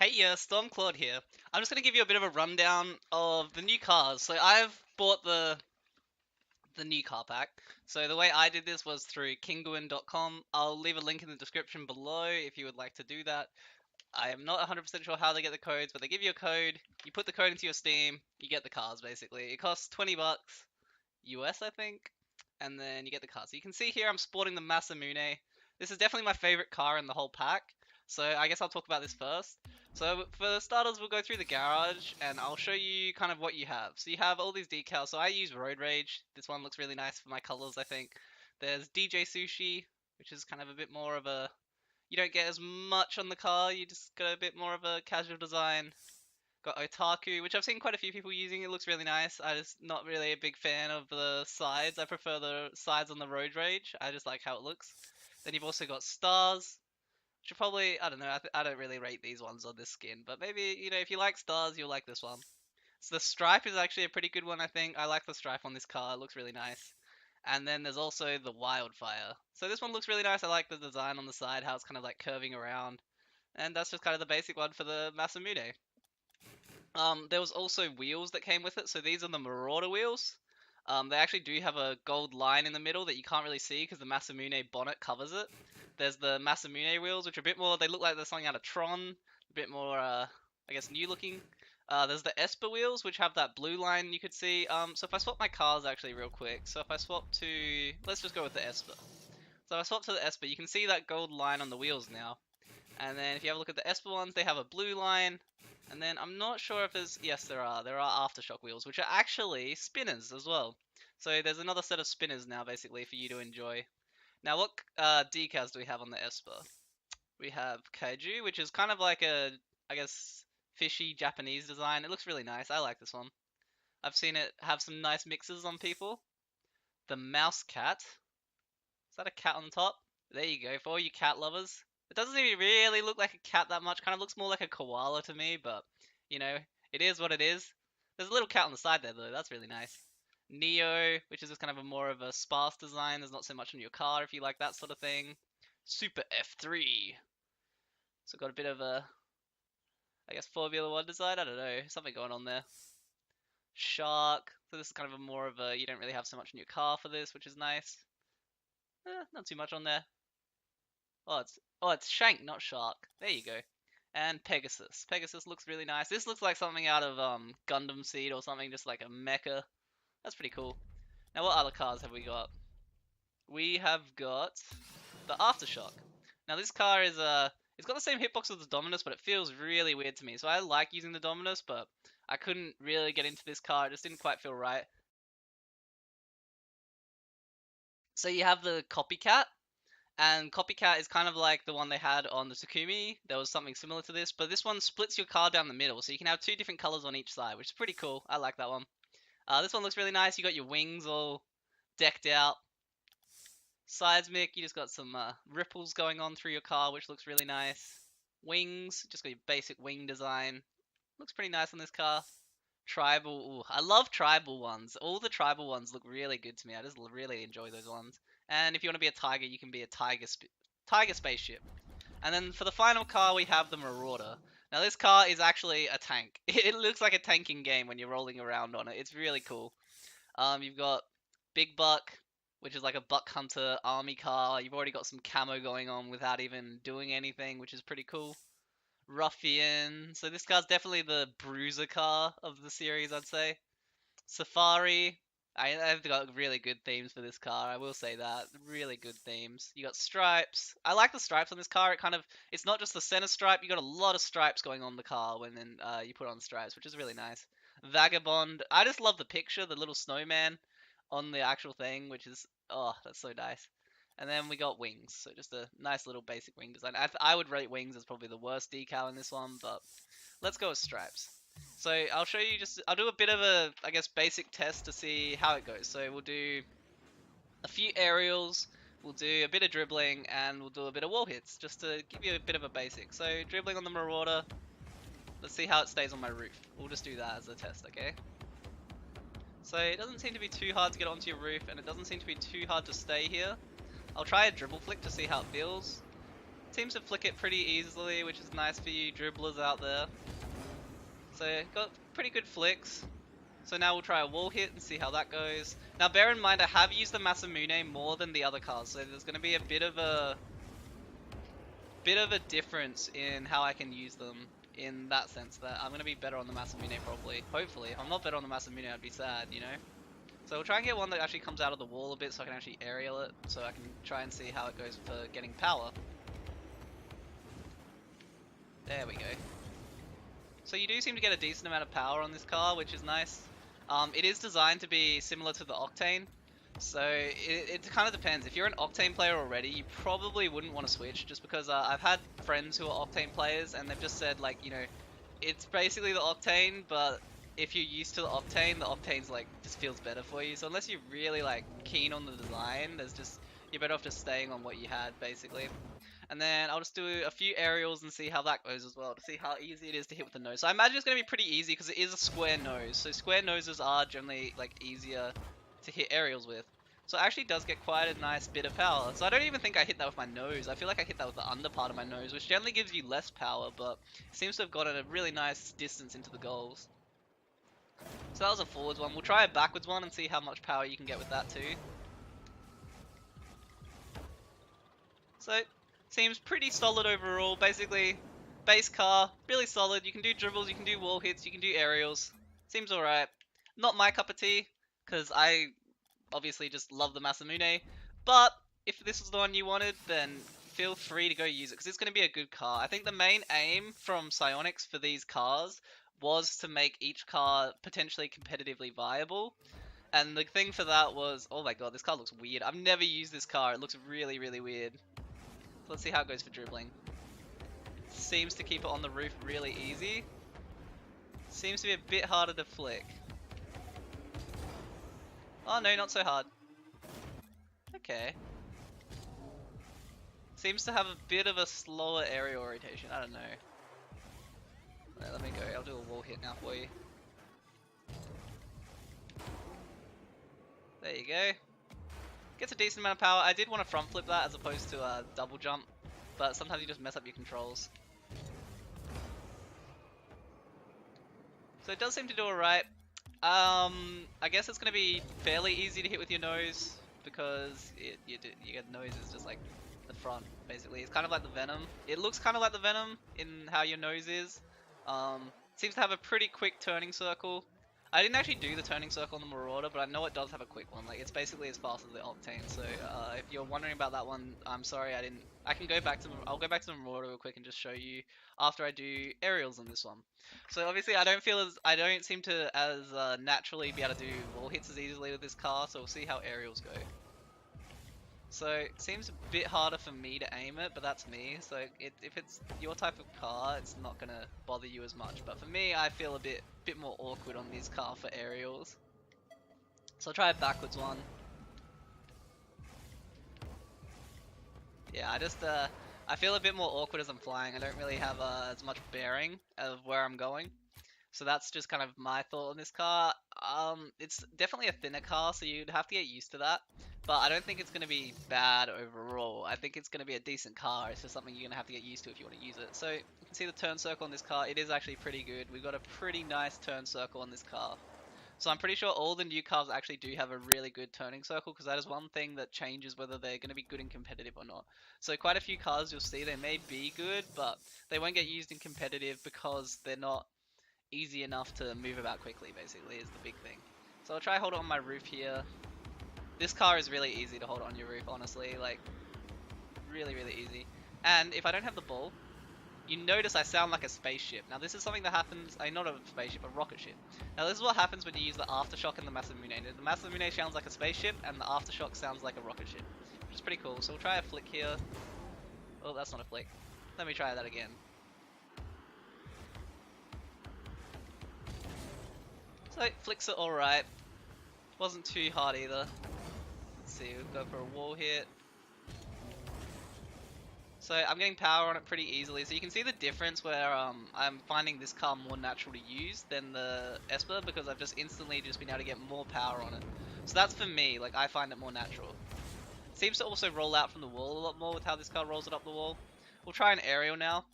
Hey, Stormclawed here. I'm just going to give you a bit of a rundown of the new cars. So I've bought the new car pack. So the way I did this was through kinguin.com. I'll leave a link in the description below if you would like to do that. I am not 100% sure how they get the codes, but they give you a code. You put the code into your Steam, you get the cars basically. It costs 20 bucks US, I think, and then you get the car. So you can see here I'm sporting the Masamune. This is definitely my favorite car in the whole pack. So I guess I'll talk about this first. So for starters, we'll go through the garage and I'll show you kind of what you have. So you have all these decals. So I use Road Rage. This one looks really nice for my colors, I think. There's DJ Sushi, which is kind of a bit more of a... You don't get as much on the car, you just got a bit more of a casual design. Got Otaku, which I've seen quite a few people using. It looks really nice. I just not really a big fan of the sides. I prefer the sides on the Road Rage. I just like how it looks. Then you've also got Stars, which are probably, I don't know, I don't really rate these ones on this skin, but maybe, if you like Stars, you'll like this one. So the Stripe is actually a pretty good one, I think. I like the Stripe on this car. It looks really nice. And then there's also the Wildfire. So this one looks really nice. I like the design on the side, how it's kind of like curving around. And that's just kind of the basic one for the Masamune. There was also wheels that came with it, so these are the Marauder wheels. They actually do have a gold line in the middle that you can't really see because the Masamune bonnet covers it. There's the Masamune wheels, which are a bit more, they look like they're something out of Tron, a bit more, I guess, new looking. There's the Esper wheels, which have that blue line you could see. So if I swap my cars actually real quick, so if I swap to, let's just go with the Esper. So if I swap to the Esper, you can see that gold line on the wheels now. And then if you have a look at the Esper ones, they have a blue line. And then I'm not sure if there's... Yes, there are. There are Aftershock wheels, which are actually spinners as well. So there's another set of spinners now, basically, for you to enjoy. Now, what decals do we have on the Esper? We have Kaiju, which is kind of like a, I guess, fishy Japanese design. It looks really nice. I like this one. I've seen it have some nice mixes on people. The Mouse Cat. Is that a cat on top? There you go, for all you cat lovers. It doesn't even really look like a cat that much. Kind of looks more like a koala to me, but, you know, it is what it is. There's a little cat on the side there, though. That's really nice. Neo, which is just kind of a more of a sparse design. There's not so much on your car if you like that sort of thing. Super F3. So got a bit of a, I guess, Formula 1 design. I don't know. Something going on there. Shark. So this is kind of a more of a, you don't really have so much in your car for this, which is nice. Not too much on there. Oh, it's Shank, not Shark. There you go. And Pegasus. Pegasus looks really nice. This looks like something out of Gundam Seed or something, just like a mecha. That's pretty cool. Now, what other cars have we got? We have got the Aftershock. Now, this car is it's got the same hitbox as the Dominus, but it feels really weird to me. So I like using the Dominus, but I couldn't really get into this car. It just didn't quite feel right. So you have the Copycat. And Copycat is kind of like the one they had on the Takumi. There was something similar to this, but this one splits your car down the middle, so you can have two different colors on each side, which is pretty cool. I like that one. This one looks really nice. You got your wings all decked out. Seismic, you just got some ripples going on through your car, which looks really nice. Wings, just got your basic wing design. Looks pretty nice on this car. Tribal, ooh, I love tribal ones. All the tribal ones look really good to me. I just really enjoy those ones. And if you want to be a tiger, you can be a tiger spaceship. And then for the final car, we have the Marauder. Now this car is actually a tank. It looks like a tanking game when you're rolling around on it. It's really cool. You've got Big Buck, which is like a buck hunter army car. You've already got some camo going on without even doing anything, which is pretty cool. Ruffian. So this car's definitely the bruiser car of the series, I'd say. Safari. I've got really good themes for this car. I will say that. Really good themes. You got stripes. I like the stripes on this car. It's not just the center stripe. You got a lot of stripes going on the car when then you put on stripes, which is really nice. Vagabond. I just love the picture, the little snowman on the actual thing, which is, oh, that's so nice. And then we got wings, so just a nice little basic wing design. I would rate wings as probably the worst decal in this one, but let's go with stripes. So I'll show you I'll do a bit of a, I guess, basic test to see how it goes. So we'll do a few aerials, we'll do a bit of dribbling, and we'll do a bit of wall hits, just to give you a bit of a basic. So dribbling on the Marauder, let's see how it stays on my roof. We'll just do that as a test, okay? So it doesn't seem to be too hard to get onto your roof, and it doesn't seem to be too hard to stay here. I'll try a dribble flick to see how it feels. Seems to flick it pretty easily, which is nice for you dribblers out there. So got pretty good flicks. So now we'll try a wall hit and see how that goes. Now bear in mind I have used the Masamune more than the other cards, so there's going to be a bit of a difference in how I can use them, in that sense that I'm going to be better on the Masamune probably. Hopefully. If I'm not better on the Masamune, I'd be sad, you know? So we'll try and get one that actually comes out of the wall a bit so I can actually aerial it, so I can try and see how it goes for getting power. There we go. So you do seem to get a decent amount of power on this car, which is nice. It is designed to be similar to the Octane, so it kind of depends. If you're an Octane player already, you probably wouldn't want to switch, just because I've had friends who are Octane players, and they've just said, like, you know, it's basically the Octane, but if you're used to the Octane's like just feels better for you. So unless you're really like keen on the design, you're better off just staying on what you had basically. And then I'll just do a few aerials and see how that goes as well, to see how easy it is to hit with the nose. So I imagine it's going to be pretty easy because it is a square nose. So square noses are generally like easier to hit aerials with. So it actually does get quite a nice bit of power. So I don't even think I hit that with my nose. I feel like I hit that with the under part of my nose, which generally gives you less power, but it seems to have gotten a really nice distance into the goals. So that was a forwards one. We'll try a backwards one and see how much power you can get with that too. So seems pretty solid overall. Basically, base car, really solid. You can do dribbles, you can do wall hits, you can do aerials. Seems alright. Not my cup of tea, because I obviously just love the Masamune. But if this was the one you wanted, then feel free to go use it, because it's going to be a good car. I think the main aim from Psyonix for these cars was to make each car potentially competitively viable. And the thing for that was, oh my god, this car looks weird. I've never used this car. It looks really, really weird. So let's see how it goes for dribbling. Seems to keep it on the roof really easy. Seems to be a bit harder to flick. Oh no, not so hard. Okay. Seems to have a bit of a slower aerial orientation. I don't know. Let me go. I'll do a wall hit now for you. There you go. Gets a decent amount of power. I did want to front flip that as opposed to a double jump, but sometimes you just mess up your controls. So it does seem to do alright. I guess it's going to be fairly easy to hit with your nose, because you get nose is just like the front, basically. It's kind of like the Venom. It looks kind of like the Venom in how your nose is. Seems to have a pretty quick turning circle. I didn't actually do the turning circle on the Marauder, but I know it does have a quick one. Like, it's basically as fast as the Octane. So if you're wondering about that one, I'm sorry I didn't. I can go back to. I'll go back to the Marauder real quick and just show you after I do aerials on this one. So obviously I don't seem to as naturally be able to do wall hits as easily with this car. So we'll see how aerials go. So it seems a bit harder for me to aim it, but that's me. So if it's your type of car, it's not gonna bother you as much. But for me, I feel a bit more awkward on this car for aerials. So I'll try a backwards one. Yeah, I feel a bit more awkward as I'm flying. I don't really have as much bearing of where I'm going. So that's just kind of my thought on this car. It's definitely a thinner car, so you'd have to get used to that. But I don't think it's going to be bad overall. I think it's going to be a decent car. It's just something you're going to have to get used to if you want to use it. So you can see the turn circle on this car. It is actually pretty good. We've got a pretty nice turn circle on this car. So I'm pretty sure all the new cars actually do have a really good turning circle, because that is one thing that changes whether they're going to be good in competitive or not. So quite a few cars you'll see, they may be good, but they won't get used in competitive because they're not easy enough to move about quickly, basically, is the big thing. So I'll try hold it on my roof here. This car is really easy to hold on your roof, honestly, like, really, really easy. And if I don't have the ball, you notice I sound like a spaceship. Now this is something that happens, not a spaceship, a rocket ship. Now this is what happens when you use the Aftershock and the Masamune. The Masamune sounds like a spaceship, and the Aftershock sounds like a rocket ship, which is pretty cool. So we'll try a flick here. Oh, that's not a flick. Let me try that again. So it flicks it alright. Wasn't too hard either. Let's see, we'll go for a wall hit. So I'm getting power on it pretty easily. So you can see the difference where I'm finding this car more natural to use than the Esper, because I've just instantly been able to get more power on it. So that's for me, like, I find it more natural. It seems to also roll out from the wall a lot more with how this car rolls it up the wall. We'll try an aerial now.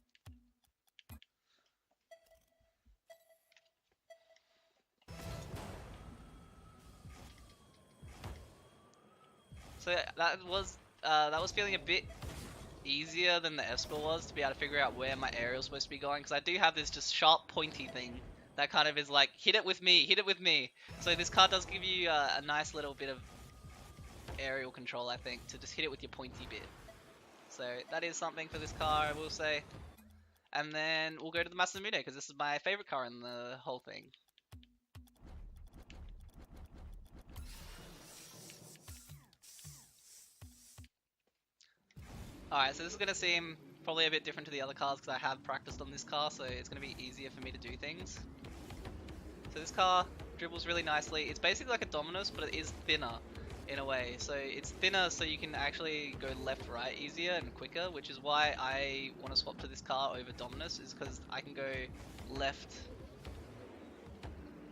So that was feeling a bit easier than the Esper was to be able to figure out where my aerial's supposed to be going, because I do have this just sharp pointy thing that kind of is like, hit it with me, hit it with me. So this card does give you a nice little bit of aerial control, I think, to just hit it with your pointy bit. So that is something for this car, I will say. And then we'll go to the Masamune, because this is my favorite car in the whole thing. Alright, so this is going to seem probably a bit different to the other cars because I have practiced on this car, so it's going to be easier for me to do things. So this car dribbles really nicely. It's basically like a Dominus, but it is thinner in a way. So it's thinner so you can actually go left-right easier and quicker, which is why I want to swap to this car over Dominus, is because I can go left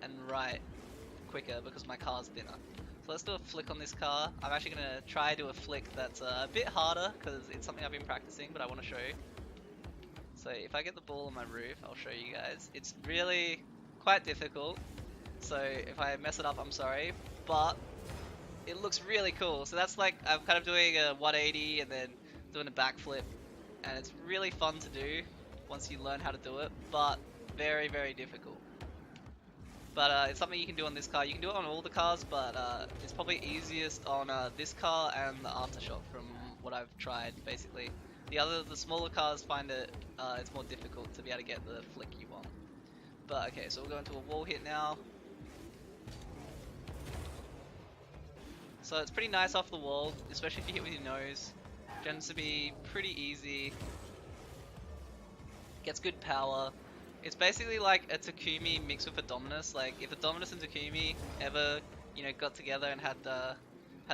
and right quicker because my car's thinner. So let's do a flick on this car. I'm actually going to try to do a flick that's a bit harder because it's something I've been practicing, but I want to show you. So if I get the ball on my roof, I'll show you guys. It's really quite difficult. So if I mess it up, I'm sorry. But it looks really cool. So that's like, I'm kind of doing a 180 and then doing a backflip. And it's really fun to do once you learn how to do it, but very, very difficult. But it's something you can do on this car. You can do it on all the cars, but it's probably easiest on this car and the Aftershock from what I've tried, basically. The smaller cars find it, it's more difficult to be able to get the flick you want. But okay, so we'll go into a wall hit now. So it's pretty nice off the wall, especially if you hit with your nose. Tends to be pretty easy. Gets good power. It's basically like a Takumi mixed with a Dominus. Like if a Dominus and Takumi ever, you know, got together and had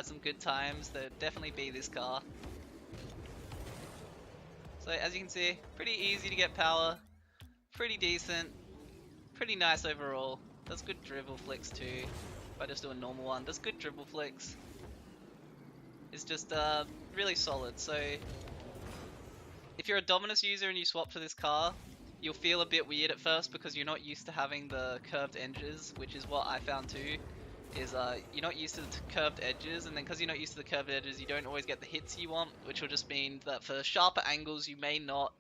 some good times, there'd definitely be this car. So as you can see, pretty easy to get power, pretty decent, pretty nice overall. Does good dribble flicks too. If I just do a normal one, does good dribble flicks. It's just really solid. So if you're a Dominus user and you swap to this car, you'll feel a bit weird at first because you're not used to having the curved edges, which is what I found too, is you're not used to the curved edges, and then because you're not used to the curved edges, you don't always get the hits you want, which will just mean that for sharper angles, you may not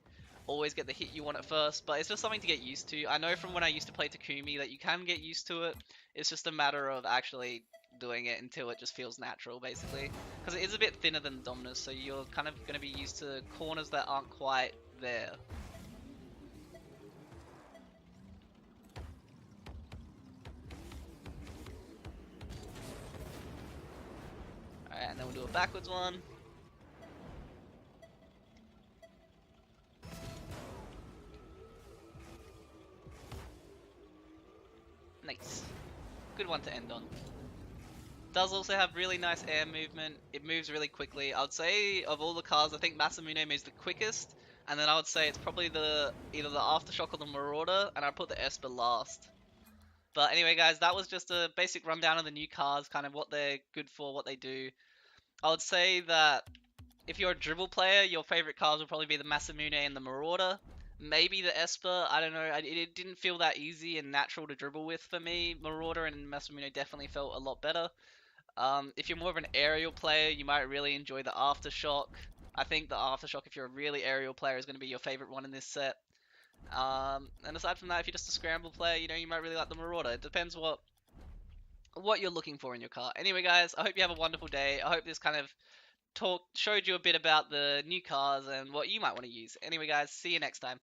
always get the hit you want at first, but it's just something to get used to. I know from when I used to play Takumi that you can get used to it, it's just a matter of actually doing it until it just feels natural, basically. Because it is a bit thinner than the Dominus, so you're kind of going to be used to corners that aren't quite there. Alright, and then we'll do a backwards one. Nice. Good one to end on. Does also have really nice air movement. It moves really quickly. I would say of all the cars, I think Masamune moves the quickest, and then I would say it's probably either the Aftershock or the Marauder, and I'd put the Esper last. But anyway guys, that was just a basic rundown of the new cars, kind of what they're good for, what they do. I would say that if you're a dribble player, your favorite cars will probably be the Masamune and the Marauder. Maybe the Esper, I don't know, it didn't feel that easy and natural to dribble with for me. Marauder and Masamune definitely felt a lot better. If you're more of an aerial player, you might really enjoy the Aftershock. I think the Aftershock, if you're a really aerial player, is going to be your favorite one in this set. And aside from that, if you're just a scramble player, you know, you might really like the Marauder. It depends what you're looking for in your car. Anyway, guys, I hope you have a wonderful day. I hope this kind of showed you a bit about the new cars and what you might want to use. Anyway, guys, see you next time.